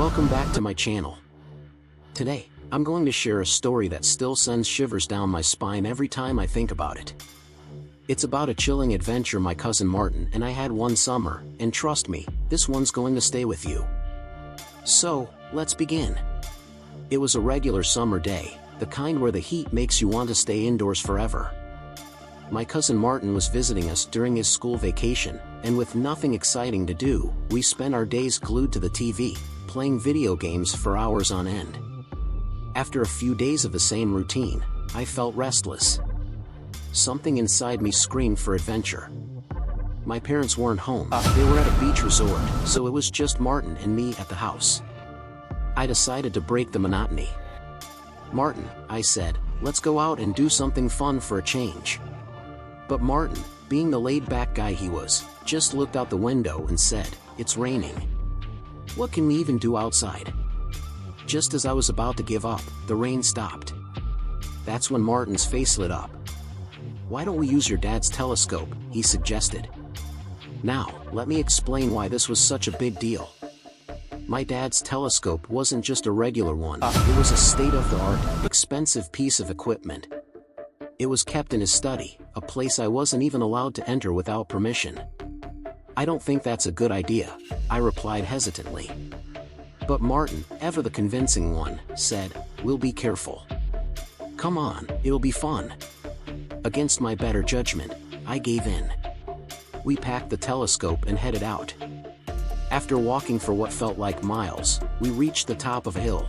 Welcome back to my channel. Today, I'm going to share a story that still sends shivers down my spine every time I think about it. It's about a chilling adventure my cousin Martin and I had one summer, and trust me, this one's going to stay with you. So, let's begin. It was a regular summer day, the kind where the heat makes you want to stay indoors forever. My cousin Martin was visiting us during his school vacation, and with nothing exciting to do, we spent our days glued to the TV, playing video games for hours on end. After a few days of the same routine, I felt restless. Something inside me screamed for adventure. My parents weren't home, they were at a beach resort, so it was just Martin and me at the house. I decided to break the monotony. "Martin," I said, "let's go out and do something fun for a change." But Martin, being the laid-back guy he was, just looked out the window and said, "It's raining. What can we even do outside?" Just as I was about to give up, the rain stopped. That's when Martin's face lit up. "Why don't we use your dad's telescope?" he suggested. Now, let me explain why this was such a big deal. My dad's telescope wasn't just a regular one, it was a state-of-the-art, expensive piece of equipment. It was kept in his study, a place I wasn't even allowed to enter without permission. "I don't think that's a good idea," I replied hesitantly. But Martin, ever the convincing one, said, "We'll be careful. Come on, it'll be fun." Against my better judgment, I gave in. We packed the telescope and headed out. After walking for what felt like miles, we reached the top of a hill.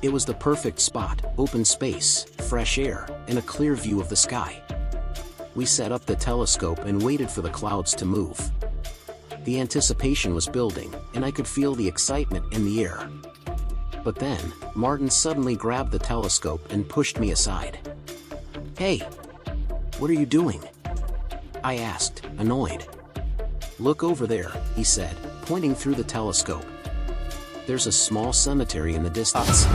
It was the perfect spot, open space, fresh air, and a clear view of the sky. We set up the telescope and waited for the clouds to move. The anticipation was building, and I could feel the excitement in the air. But then, Martin suddenly grabbed the telescope and pushed me aside. "Hey! What are you doing?" I asked, annoyed. "Look over there," he said, pointing through the telescope. "There's a small cemetery in the distance."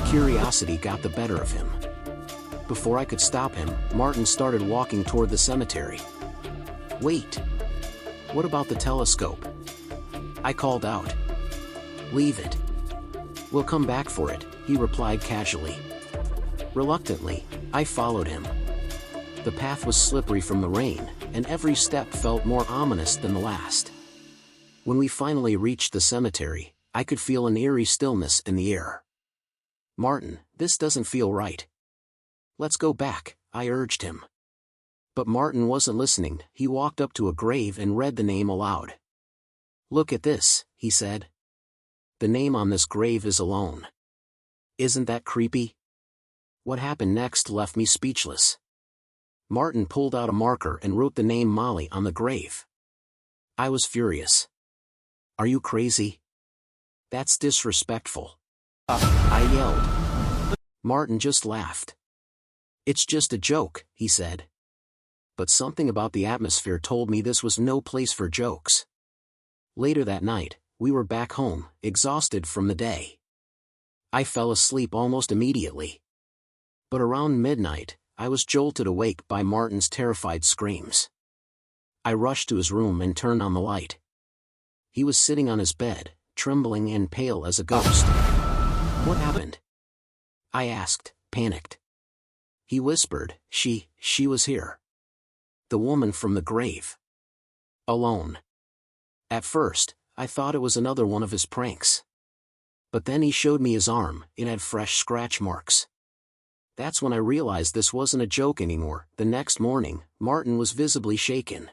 Curiosity got the better of him. Before I could stop him, Martin started walking toward the cemetery. "Wait! What about the telescope?" I called out. "Leave it. We'll come back for it," he replied casually. Reluctantly, I followed him. The path was slippery from the rain, and every step felt more ominous than the last. When we finally reached the cemetery, I could feel an eerie stillness in the air. "Martin, this doesn't feel right. Let's go back," I urged him. But Martin wasn't listening. He walked up to a grave and read the name aloud. "Look at this," he said. "The name on this grave is Alone. Isn't that creepy?" What happened next left me speechless. Martin pulled out a marker and wrote the name Molly on the grave. I was furious. "Are you crazy? That's disrespectful." I yelled. Martin just laughed. "It's just a joke," he said. But something about the atmosphere told me this was no place for jokes. Later that night, we were back home, exhausted from the day. I fell asleep almost immediately. But around midnight, I was jolted awake by Martin's terrified screams. I rushed to his room and turned on the light. He was sitting on his bed, trembling and pale as a ghost. "What happened?" I asked, panicked. He whispered, She was here. The woman from the grave. Alone." At first, I thought it was another one of his pranks. But then he showed me his arm. It had fresh scratch marks. That's when I realized this wasn't a joke anymore. The next morning, Martin was visibly shaken.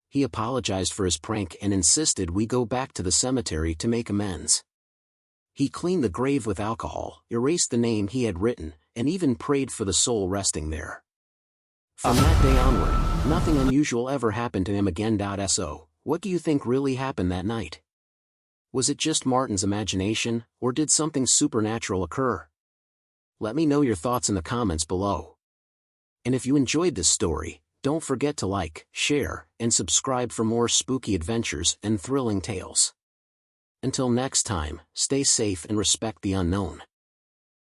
He apologized for his prank and insisted we go back to the cemetery to make amends. He cleaned the grave with alcohol, erased the name he had written, and even prayed for the soul resting there. From that day onward, nothing unusual ever happened to him again. So, what do you think really happened that night? Was it just Martin's imagination, or did something supernatural occur? Let me know your thoughts in the comments below. And if you enjoyed this story, don't forget to like, share, and subscribe for more spooky adventures and thrilling tales. Until next time, stay safe and respect the unknown.